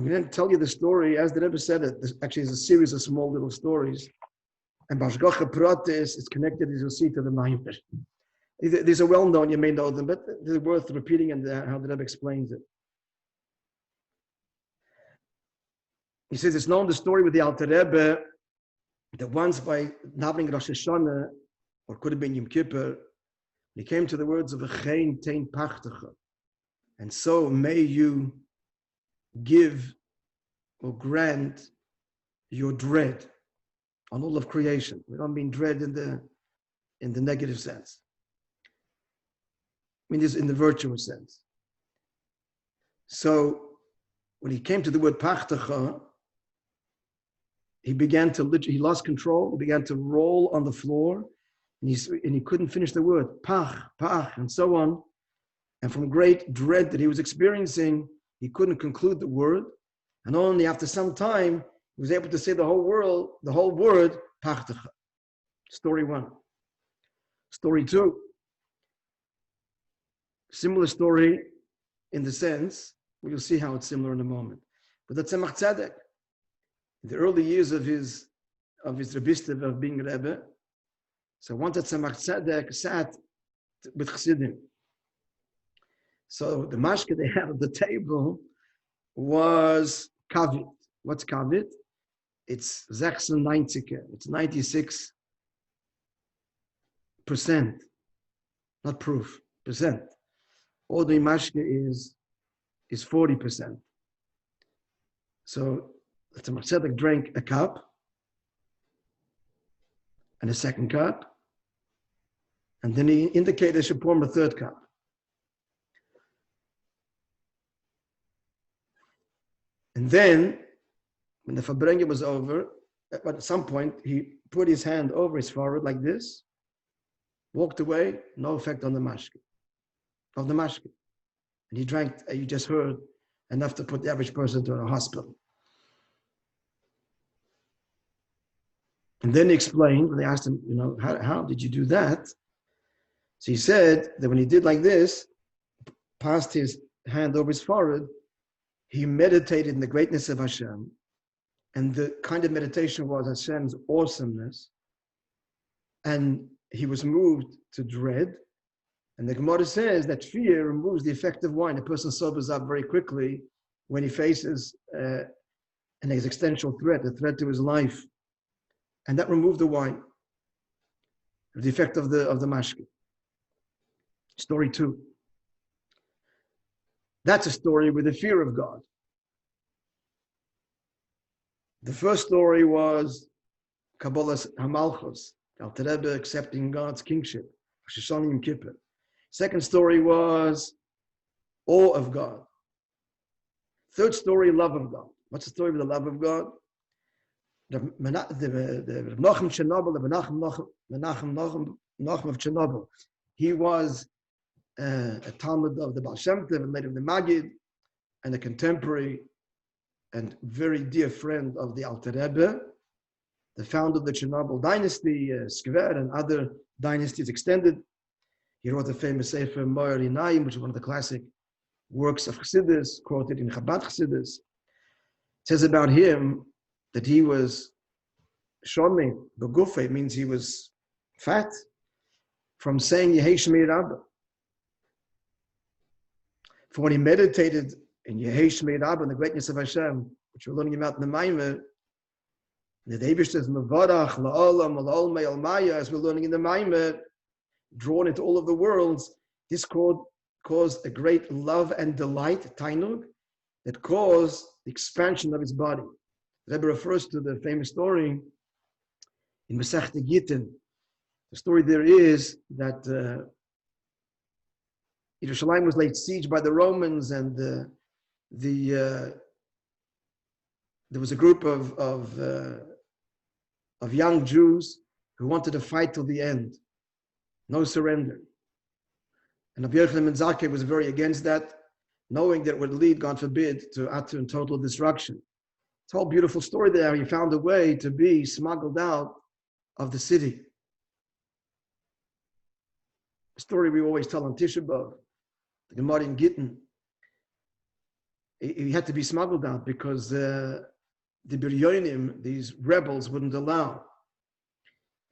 I'm going to tell you the story as the Rebbe said it. This actually is a series of small little stories. And Bashgacha Pratis is connected, as you'll see, to the Maimer. These are well known, you may know them, but they're worth repeating and how the Rebbe explains it. He says it's known the story with the Alter Rebbe that once by davening Rosh Hashanah, or could have been Yom Kippur, he came to the words of V'chein tein pachtecha. And so may you give or grant your dread on all of creation. We don't mean dread in the negative sense. I mean this in the virtuous sense. So when he came to the word pachtecha, he lost control, he began to roll on the floor, and he couldn't finish the word, pach, pach, and so on. And from great dread that he was experiencing, he couldn't conclude the word. And only after some time, he was able to say the whole word, pachtecha. Story 1. Story 2. Similar story in the sense, we'll see how it's similar in a moment. But that's Tzemach Tzedek. In the early years of his Rebbistav, of being Rebbe, so once that Tzemach Tzedek sat with Chassidim. So the mashke they had at the table was kavit. What's kavit? It's 96. It's 96%. Not proof, percent. Ordinary mashke is 40%. So the Tzemach Tzedek drank a cup and a second cup, and then he indicated he should pour him a third cup. And then, when the Fabrenga was over, at some point, he put his hand over his forehead like this, walked away, no effect on the mashke. And he drank, you just heard, enough to put the average person to a hospital. And then he explained, when they asked him, how did you do that? So he said that when he did like this, passed his hand over his forehead, he meditated in the greatness of Hashem, and the kind of meditation was Hashem's awesomeness, and he was moved to dread. And the Gemara says that fear removes the effect of wine. A person sobers up very quickly when he faces an existential threat, a threat to his life, and that removed the wine, the effect of the mashke. Story 2. That's a story with the fear of God. The first story was Kabbalas Hamalchus, Alter Rebbe accepting God's kingship, Rosh Hashanah Yom Kippur. Second story was awe of God. Third story, love of God. What's the story of the love of God? The Menachem Chernobyl, the Menachem of Chernobyl. He was a Talmud of the Baal Shem Tov and later of the Maggid, and a contemporary and very dear friend of the Alter Rebbe, the founder of the Chernobyl dynasty, Skver, and other dynasties extended. He wrote a famous Sefer Moyer Inayim, which is one of the classic works of Chassidus, quoted in Chabad Chassidus. It says about him that he was Shomei, Begufe, means he was fat, from saying Yehei Shmei Rabbah. For when he meditated in Yehei Shmei Rabbah, in the greatness of Hashem, which we're learning about in the Maimer, the Eibush says, Mevarach, La'olam, La'ol Me'al Maya, as we're learning in the Maimer, drawn into all of the worlds, this caused a great love and delight, Tainug, that caused the expansion of his body. The Rebbe refers to the famous story in Masechta Gittin. The story there is that Yerushalayim was laid siege by the Romans, and there was a group of young Jews who wanted to fight till the end, no surrender. And Rabbi Yochanan ben Zakkai was very against that, knowing that it would lead, God forbid, to utter and total destruction. It's a whole beautiful story there. He found a way to be smuggled out of the city. A story we always tell on Tisha B'Av, the Gemara in Gittin. he had to be smuggled out because the Biryonim, these rebels, wouldn't allow.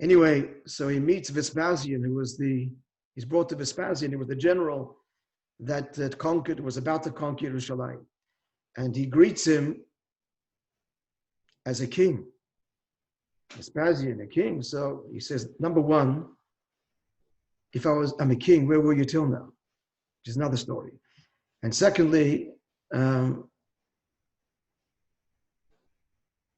Anyway, so he meets Vespasian, he's brought to Vespasian, who was the general that was about to conquer Yerushalayim. And he greets him as a king. Vespasian, a king. So he says, number one, if I'm a king, where were you till now? Which is another story. And secondly,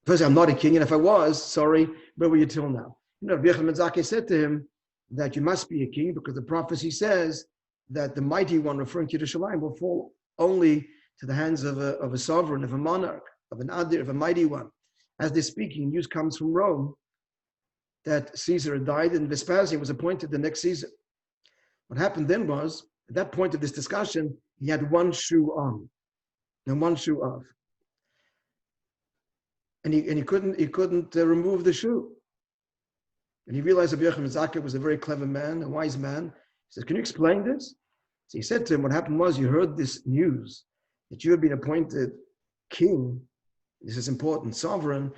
first, I'm not a king, and if I was, sorry, where were you till now? Rabbi Yochanan ben Zakkai said to him that you must be a king because the prophecy says that the mighty one, referring to Yerushalayim, will fall only to the hands of a sovereign, of a monarch, of an adir, of a mighty one. As they're speaking, news comes from Rome that Caesar had died and Vespasian was appointed the next Caesar. What happened then was, at that point of this discussion, he had one shoe on and one shoe off. And he couldn't remove the shoe. And he realized that Rabbi Yochanan ben Zakkai was a very clever man, a wise man. He says, can you explain this? So he said to him, what happened was you heard this news that you had been appointed king. This is important, sovereign.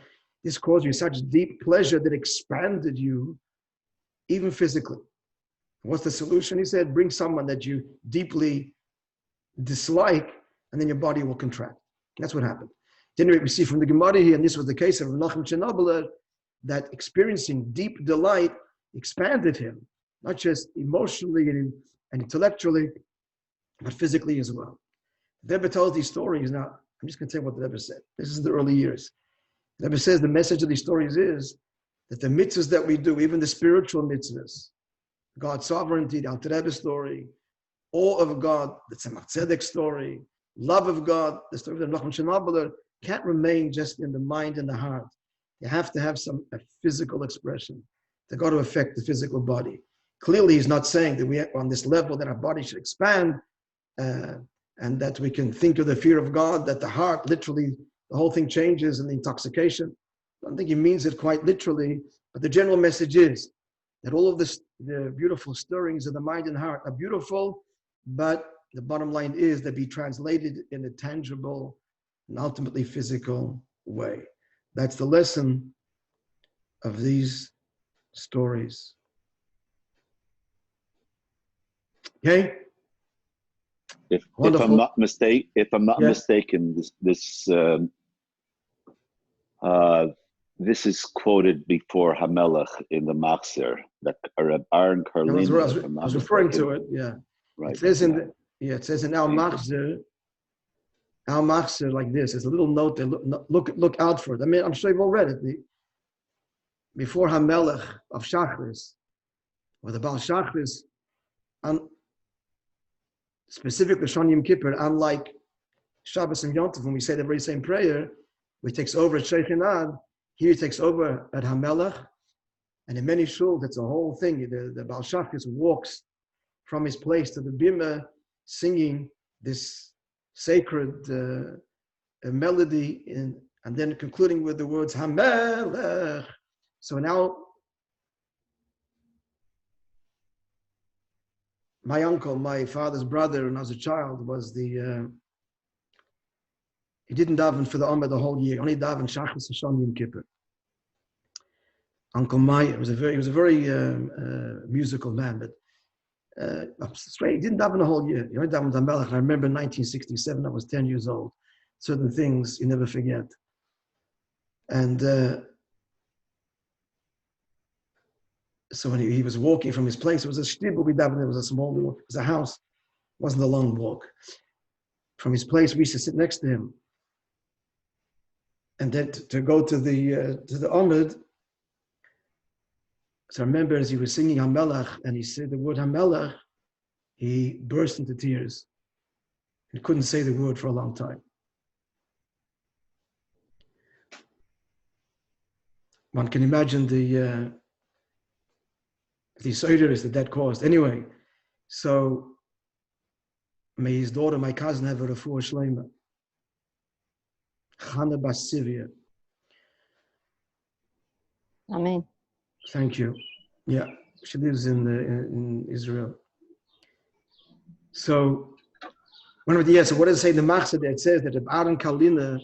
This caused you such deep pleasure that expanded you, even physically. What's the solution? He said, bring someone that you deeply dislike, and then your body will contract. That's what happened. Anyway, we see from the Gemara here, and this was the case of Menachem Chernobyl, that experiencing deep delight expanded him, not just emotionally and intellectually, but physically as well. The Rebbe tells these stories. Now, I'm just going to tell you what the Rebbe said. This is the early years. The Rebbe says the message of these stories is that the mitzvahs that we do, even the spiritual mitzvahs, God's sovereignty, the Alter Rebbe story, awe of God, the Tzemach Tzedek story, love of God, the story of the Menachem Chernobyl, can't remain just in the mind and the heart. You have to have a physical expression. They've got to affect the physical body. Clearly, he's not saying that we are on this level that our body should expand and that we can think of the fear of God, that the heart, literally, the whole thing changes in the intoxication. I don't think he means it quite literally, but the general message is that all of the beautiful stirrings of the mind and heart are beautiful, but the bottom line is that be translated in a tangible and ultimately physical way. That's the lesson of these stories. Okay? If I'm not mistaken, this is quoted before Hamelech in the Machzor, that Aaron Karlin. I was referring to it. Yeah, right. It says it says in Al Machzor, like this. There's a little note there. Look out for it. I mean, I'm sure you've all read it. Before Hamelech of Shachris, or the Baal Shachris, specifically Shon Yom Kippur, unlike Shabbos and Yom Tov, when we say the very same prayer, which takes over at Sheikhinad, here he takes over at Hamelech, and in many shuls, that's a whole thing. The Baal Shachris walks from his place to the bima, singing this sacred melody, and then concluding with the words Hamelech. So now, my uncle, my father's brother, when I was a child, was he didn't daven for the Omer the whole year, only daven Shachris and Shon Yom Kippur. Uncle Meyer was a very musical man, but straight, he didn't daven the whole year. He only davened Hamelech. I remember in 1967, I was 10 years old. Certain things you never forget. And so when he was walking from his place, it was a shtibel we davened. It was a small little, it was a house. It wasn't a long walk. From his place, we used to sit next to him. And then to go to the Omid. So I remember as he was singing Hamelech, and he said the word Hamelech, he burst into tears. He couldn't say the word for a long time. One can imagine the soldiers that caused. Anyway, so may his daughter, my cousin, have a refuah shleima. Chana bas Sivia. Amen. Thank you. Yeah, she lives in Israel. So So what does it say in the Machzor? It says that Aaron Kalina,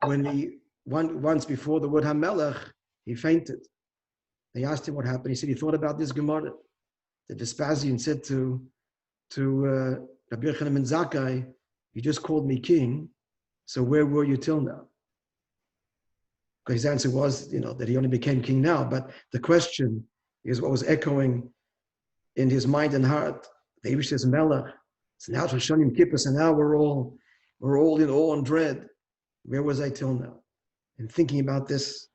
when he once before the word Hamelech, he fainted. They asked him what happened. He said he thought about this Gemara. The Vespasian said to Rabbi Yochanan ben Zakkai, "You just called me king, so where were you till now?" Because his answer was, that he only became king now. But the question is what was echoing in his mind and heart. The Eibush says Melech. So now it's Rosh Hashanah Kippur, and now we're all in awe and dread. Where was I till now? And thinking about this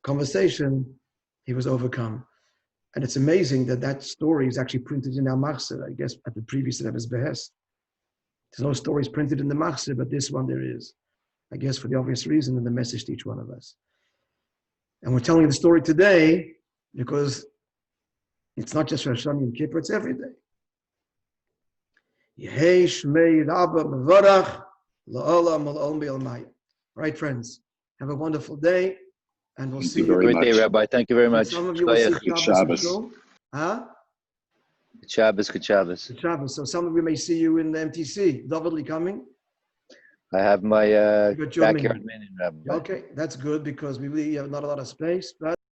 conversation, he was overcome. And it's amazing that story is actually printed in our Machzor, I guess, at the previous Rebbe's behest. There's no stories printed in the Machzor, but this one there is. I guess for the obvious reason, and the message to each one of us. And we're telling the story today because it's not just Rosh Hashanah and Kippur, it's every day. Yehei Shmei Rabba Mevarach La'olam Ol'ol Me'olmai. All right, friends, have a wonderful day, and we'll see you. Great day, Rabbi. Thank you very much. Some of you will see Shabbos. Huh? Good Shabbos. Good Shabbos. Good Shabbos. So some of you may see you in the MTC. David coming? I have my backyard minion, Rabbi. Okay, that's good because we really have not a lot of space, but